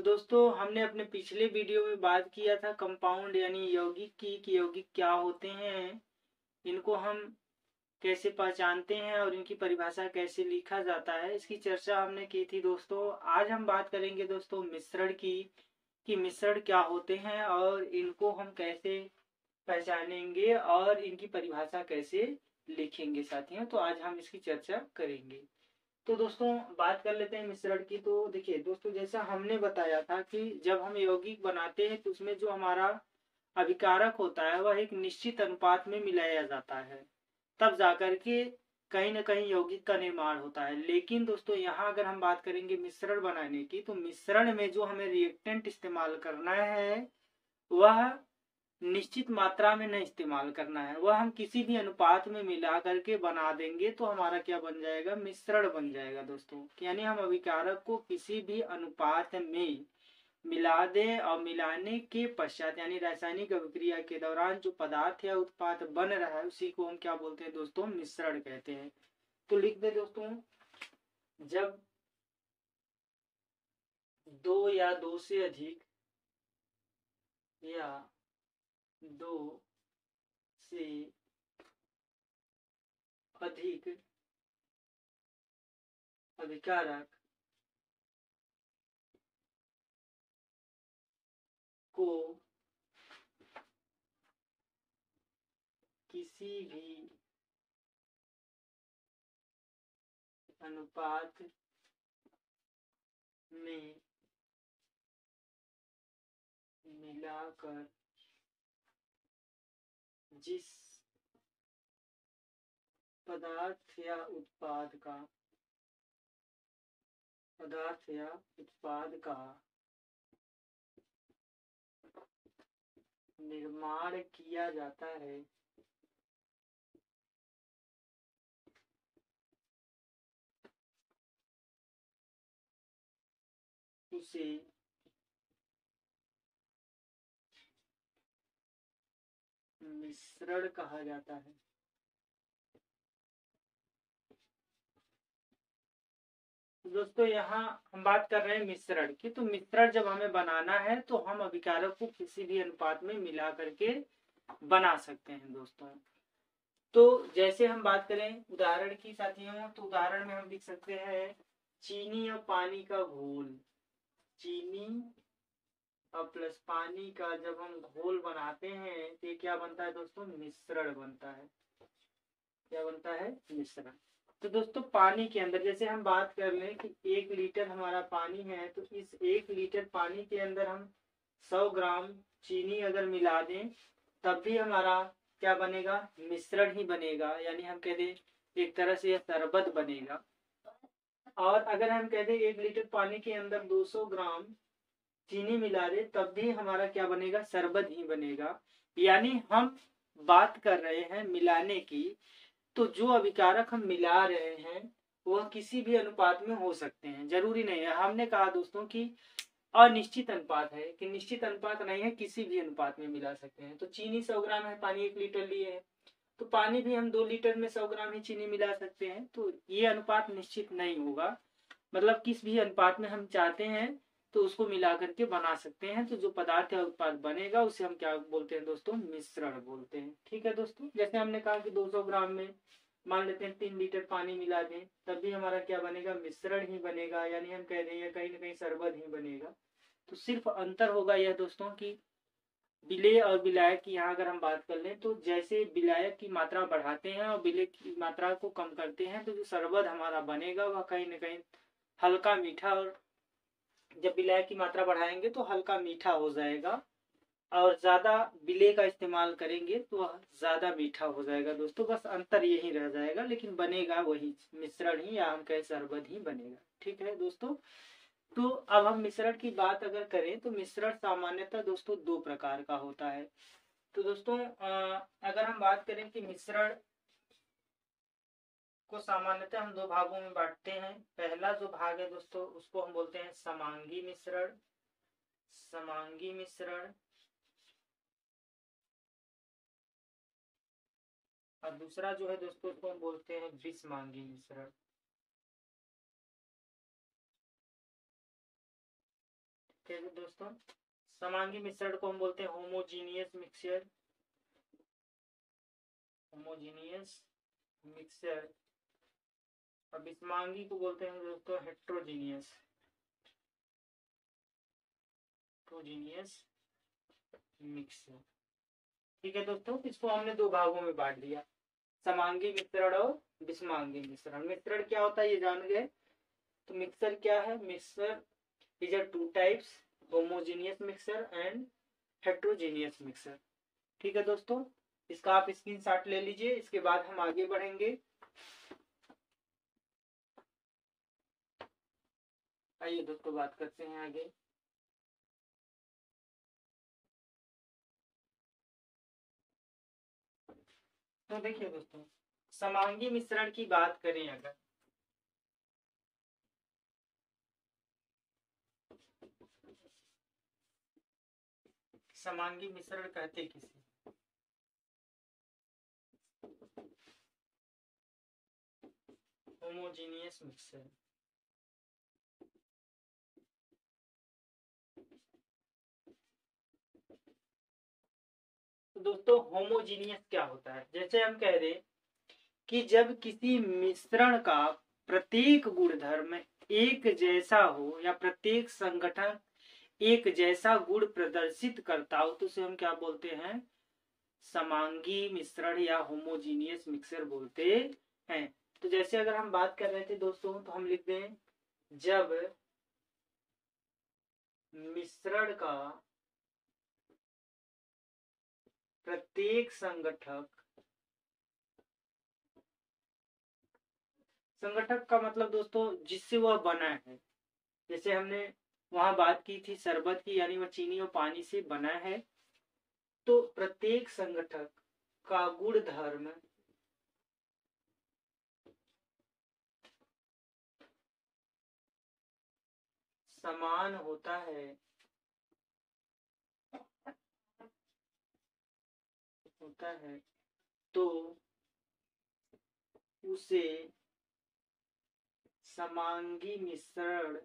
तो दोस्तों हमने अपने पिछले वीडियो में बात किया था कंपाउंड यानी यौगिक की कि यौगिक क्या होते हैं, इनको हम कैसे पहचानते हैं और इनकी परिभाषा कैसे लिखा जाता है, इसकी चर्चा हमने की थी दोस्तों। आज हम बात करेंगे दोस्तों मिश्रण की कि मिश्रण क्या होते हैं और इनको हम कैसे पहचानेंगे और इनकी परिभाषा कैसे लिखेंगे साथियों। तो आज हम इसकी चर्चा करेंगे। तो दोस्तों बात कर लेते हैं मिश्रण की। तो देखिए दोस्तों, जैसा हमने बताया था कि जब हम यौगिक बनाते हैं तो उसमें जो हमारा अभिकारक होता है वह एक निश्चित अनुपात में मिलाया जाता है, तब जाकर के कहीं ना कहीं यौगिक का निर्माण होता है। लेकिन दोस्तों यहाँ अगर हम बात करेंगे मिश्रण बनाने की, तो मिश्रण में जो हमें रिएक्टेंट इस्तेमाल करना है वह निश्चित मात्रा में नहीं इस्तेमाल करना है, वह हम किसी भी अनुपात में मिला करके बना देंगे तो हमारा क्या बन जाएगा, मिश्रण बन जाएगा दोस्तों। यानी हम अभिकारक को किसी भी अनुपात में मिला दें और मिलाने के पश्चात यानी रासायनिक अभिक्रिया के दौरान जो पदार्थ या उत्पाद बन रहा है उसी को हम क्या बोलते हैं दोस्तों, मिश्रण कहते हैं। तो लिख दे दोस्तों, जब दो या दो से अधिक या दो से अधिक अभिकारक को किसी भी अनुपात में मिलाकर जिस पदार्थ या उत्पाद का निर्माण किया जाता है उसे मिश्रण कहा जाता है। दोस्तों यहाँ हम बात कर रहे हैं मिश्रण की। तो मिश्रण जब हमें बनाना है तो हम अभिकारक को किसी भी अनुपात में मिला करके बना सकते हैं दोस्तों। तो जैसे हम बात करें उदाहरण की साथियों, तो उदाहरण में हम लिख सकते हैं चीनी और पानी का घोल। चीनी और प्लस पानी का जब हम घोल बनाते हैं तो ये क्या बनता है दोस्तों, मिश्रण बनता है। क्या बनता है, मिश्रण। तो दोस्तों पानी के अंदर जैसे हम बात कर लें कि 1 लीटर हमारा पानी है, तो इस 1 लीटर पानी के अंदर हम 100 ग्राम चीनी अगर मिला दें तब भी हमारा क्या बनेगा, मिश्रण ही बनेगा। यानी हम कह दें एक तरह से यह शरबत बनेगा। और अगर हम कह दें 1 लीटर पानी के अंदर 200 ग्राम चीनी मिला दे तब भी हमारा क्या बनेगा, शरबत ही बनेगा। यानी हम बात कर रहे हैं मिलाने की, तो जो अभिकारक हम मिला रहे हैं वह किसी भी अनुपात में हो सकते हैं, जरूरी नहीं है। हमने कहा दोस्तों कि अनिश्चित अनुपात है, कि निश्चित अनुपात नहीं है, किसी भी अनुपात में मिला सकते हैं। तो चीनी 100 ग्राम है, पानी 1 लीटर लिए है, तो पानी भी हम 2 लीटर में 100 ग्राम ही चीनी मिला सकते हैं। तो ये अनुपात निश्चित नहीं होगा, मतलब किस भी अनुपात में हम चाहते हैं तो उसको मिला करके बना सकते हैं। तो जो पदार्थ या उत्पाद बनेगा उसे हम क्या बोलते हैं दोस्तों, मिश्रण बोलते हैं। ठीक है दोस्तों, जैसे हमने कहा कि 200 ग्राम में मान लेते हैं 3 लीटर पानी मिला दें तब भी हमारा क्या बनेगा, मिश्रण ही बनेगा। यानी हम कह रहे हैं कहीं ना कहीं शरबत ही बनेगा। तो सिर्फ अंतर होगा यह दोस्तों कि विलेय और विलायक की यहाँ अगर हम बात कर लें तो जैसे विलायक की मात्रा बढ़ाते हैं और विलेय की मात्रा को कम करते हैं तो जो शरबत हमारा बनेगा वह कहीं ना कहीं हल्का मीठा, और जब विलायक की मात्रा बढ़ाएंगे तो हल्का मीठा हो जाएगा, और ज्यादा विलेय का इस्तेमाल करेंगे तो वह ज्यादा मीठा हो जाएगा दोस्तों। बस अंतर यही रह जाएगा, लेकिन बनेगा वही मिश्रण ही, या हम कहें शरबत ही बनेगा। ठीक है दोस्तों। तो अब हम मिश्रण की बात अगर करें तो मिश्रण सामान्यतः दोस्तों 2 प्रकार का होता है। तो दोस्तों अगर हम बात करें कि मिश्रण को सामान्यतः हम 2 भागों में बांटते हैं। पहला जो भाग है दोस्तों उसको हम बोलते हैं समांगी मिश्रण। समांगी मिश्रण। और दूसरा जो है दोस्तों उसको हम बोलते हैं विषमांगी मिश्रण। ठीक है दोस्तों, समांगी मिश्रण को हम बोलते हैं होमोजीनियस मिक्सचर, होमोजीनियस मिक्सचर। और विषमांगी को बोलते हैं दोस्तों हेट्रोजीनियस, हेट्रोजीनियस मिक्सचर। ठीक है दोस्तों, इसको हमने दो भागों में बांट दिया, समांगी मिश्रण और विषमांगी मिश्रण। मिश्रण क्या होता है ये जान गए, तो मिक्सचर क्या है, mixture is are two types, homogeneous mixture and heterogeneous mixture. ठीक है दोस्तों, इसका आप स्क्रीनशॉट ले लीजिए, इसके बाद हम आगे बढ़ेंगे। आइए दोस्तों बात करते हैं आगे। तो देखिए दोस्तों, समांगी मिश्रण की बात करें अगर, समांगी मिश्रण कहते किसे, होमोजीनियस मिक्सचर। तो दोस्तों होमोजीनियस क्या होता है, जैसे हम कह दें कि जब किसी मिश्रण का प्रत्येक गुणधर्म एक जैसा हो या प्रत्येक संगठन एक जैसा गुण प्रदर्शित करता हो तो उसे हम क्या बोलते हैं, समांगी मिश्रण या होमोजीनियस मिक्सचर बोलते हैं। तो जैसे अगर हम बात कर रहे थे दोस्तों, तो हम लिख दें जब मिश्रण का प्रत्येक संगठक, संगठक का मतलब दोस्तों जिससे वह बना है, जैसे हमने वहां बात की थी शरबत की, यानी वह चीनी और पानी से बना है। तो प्रत्येक संगठक का गुण धर्म समान होता है, तो उसे समांगी मिश्रण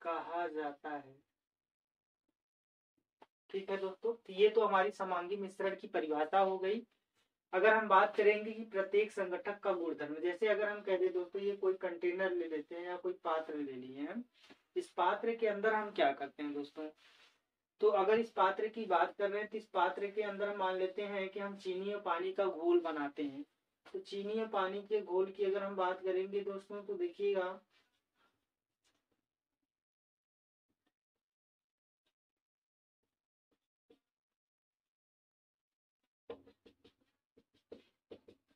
कहा जाता है। ठीक है दोस्तों, तो ये तो हमारी समांगी मिश्रण की परिभाषा हो गई। अगर हम बात करेंगे कि प्रत्येक संगठक का गुणधर्म, जैसे अगर हम कह दें दोस्तों ये कोई कंटेनर ले लेते हैं या कोई पात्र ले लिए हम, इस पात्र के अंदर हम क्या करते हैं दोस्तों, तो अगर इस पात्र की बात कर रहे हैं तो इस पात्र के अंदर हम मान लेते हैं कि हम चीनी और पानी का घोल बनाते हैं। तो चीनी और पानी के घोल की अगर हम बात करेंगे दोस्तों, तो देखिएगा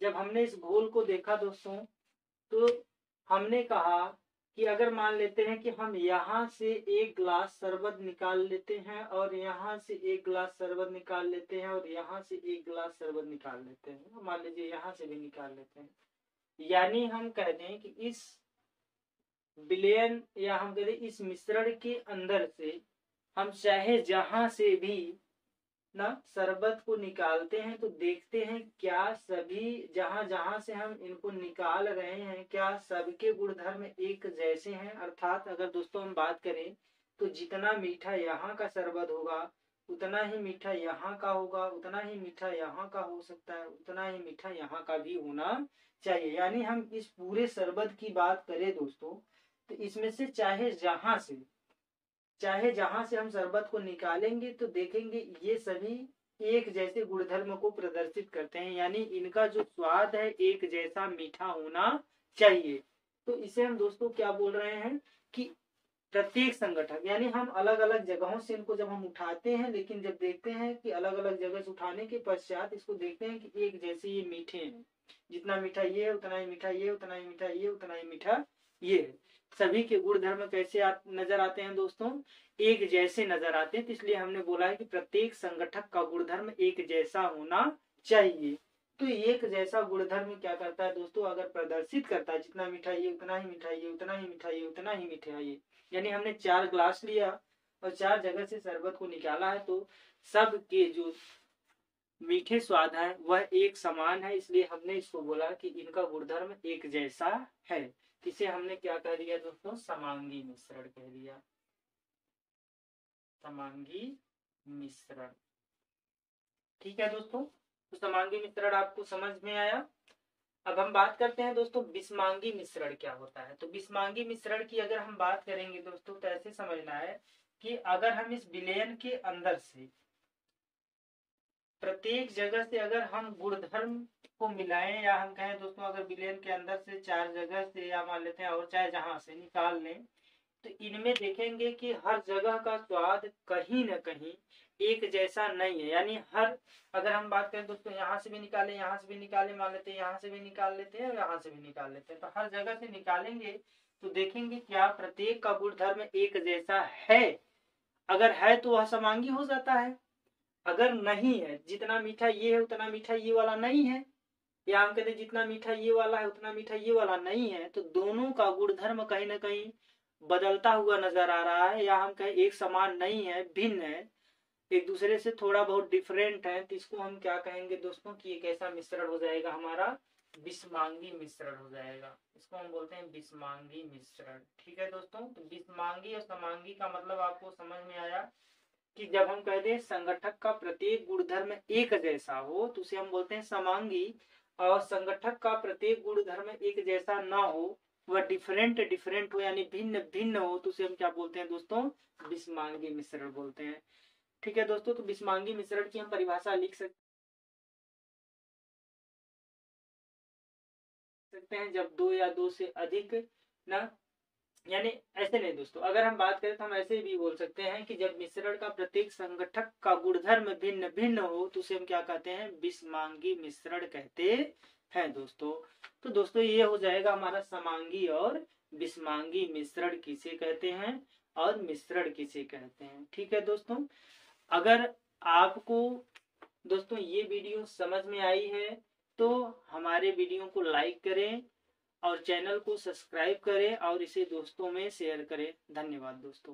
जब हमने इस घोल को देखा दोस्तों, तो हमने कहा कि अगर मान लेते हैं कि हम यहाँ से एक ग्लास शरबत निकाल लेते हैं और यहाँ से एक ग्लास शरबत निकाल लेते हैं और यहाँ से एक ग्लास शरबत निकाल लेते हैं, मान लीजिए यहाँ से भी निकाल लेते हैं, यानी हम कह दें कि इस विलयन या हम कह दें इस मिश्रण के अंदर से हम चाहे जहां से भी ना शरबत को निकालते हैं, तो देखते हैं क्या सभी जहां जहां से हम इनको निकाल रहे हैं क्या सबके गुणधर्म एक जैसे हैं। अर्थात अगर दोस्तों हम बात करें तो जितना मीठा यहाँ का शरबत होगा उतना ही मीठा यहाँ का होगा, उतना ही मीठा यहाँ का हो सकता है, उतना ही मीठा यहाँ का भी होना चाहिए। यानी हम इस पूरे शरबत की बात करें दोस्तों, तो इसमें से चाहे जहां से हम शरबत को निकालेंगे तो देखेंगे ये सभी एक जैसे गुणधर्म को प्रदर्शित करते हैं, यानी इनका जो स्वाद है एक जैसा मीठा होना चाहिए। तो इसे हम दोस्तों क्या बोल रहे हैं कि प्रत्येक संगठन, यानी हम अलग अलग जगहों से इनको जब हम उठाते हैं, लेकिन जब देखते हैं कि अलग अलग जगह से उठाने के पश्चात इसको देखते हैं कि एक जैसे ये मीठे हैं, जितना मीठा ये है उतना ही मीठा ये, उतना ही मीठा ये, उतना ही मीठा ये है। सभी के गुण धर्म कैसे नजर आते हैं दोस्तों, एक जैसे नजर आते हैं। तो इसलिए हमने बोला है कि प्रत्येक संगठक का गुणधर्म एक जैसा होना चाहिए। तो एक जैसा गुणधर्म क्या करता है दोस्तों, अगर प्रदर्शित करता है जितना मीठा ये उतना ही मीठा ये, उतना ही मीठा ये, उतना ही मीठा ये, यानी हमने 4 ग्लास लिया और 4 जगह से शरबत को निकाला है, तो सब के जो मीठे स्वाद है वह एक समान है, इसलिए हमने इसको बोला कि इनका गुणधर्म एक जैसा है। इसे हमने क्या कह दिया दोस्तों, समांगी मिश्रण कह दिया, समांगी मिश्रण। ठीक है दोस्तों, तो समांगी मिश्रण आपको समझ में आया। अब हम बात करते हैं दोस्तों विषमांगी मिश्रण क्या होता है। तो विषमांगी मिश्रण की अगर हम बात करेंगे दोस्तों तो ऐसे समझना है कि अगर हम इस विलयन के अंदर से प्रत्येक जगह से अगर हम गुणधर्म को मिलाएं, या हम कहें दोस्तों अगर विलयन के अंदर से 4 जगह से, या मान लेते हैं और चाहे जहां से निकाल लें, तो इनमें देखेंगे कि हर जगह का स्वाद कहीं न कहीं एक जैसा नहीं है। यानी हर, अगर हम बात करें दोस्तों यहाँ से भी निकाले, यहाँ से भी निकाले, मान लेते हैं यहाँ से भी निकाल लेते हैं, यहाँ से भी निकाल लेते हैं, तो हर जगह से निकालेंगे तो देखेंगे क्या प्रत्येक का गुणधर्म एक जैसा है। अगर है तो वह समांगी हो जाता है, अगर नहीं है, जितना मीठा ये है उतना मीठा ये वाला नहीं है, या हम कहते जितना मीठा ये वाला है उतना मीठा ये वाला नहीं है, तो दोनों का गुणधर्म कहीं ना कहीं बदलता हुआ नजर आ रहा है, या हम कहें एक समान नहीं है, भिन्न है, एक दूसरे से थोड़ा बहुत डिफरेंट है, तो इसको हम क्या कहेंगे दोस्तों कि एक ऐसा मिश्रण हो जाएगा हमारा विषमांगी मिश्रण हो जाएगा। इसको हम बोलते हैं विषमांगी मिश्रण। ठीक है दोस्तों, तो विषमांगी और समांगी का मतलब आपको समझ में आया कि जब हम कहते हैं संगठक का प्रत्येक गुणधर्म एक जैसा हो तो उसे हम बोलते हैं समांगी, और संगठक का प्रत्येक गुणधर्म एक जैसा ना हो, वह डिफरेंट डिफरेंट हो यानी भिन्न भिन्न हो, तो उसे हम क्या बोलते हैं दोस्तों, विषमांगी मिश्रण बोलते हैं। ठीक है दोस्तों, तो विषमांगी मिश्रण की हम परिभाषा लिख सकते हैं जब दो या दो से अधिक ना, यानी ऐसे नहीं दोस्तों, अगर हम बात करें तो हम ऐसे भी बोल सकते हैं कि जब मिश्रण का प्रत्येक संगठक का गुणधर्म भिन्न भिन्न हो तो उसे हम क्या कहते हैं, विषमांगी मिश्रण कहते हैं दोस्तों। तो दोस्तों ये हो जाएगा हमारा समांगी और विषमांगी मिश्रण किसे कहते हैं और मिश्रण किसे कहते हैं। ठीक है दोस्तों, अगर आपको दोस्तों ये वीडियो समझ में आई है तो हमारे वीडियो को लाइक करें और चैनल को सब्सक्राइब करें और इसे दोस्तों में शेयर करें। धन्यवाद दोस्तों।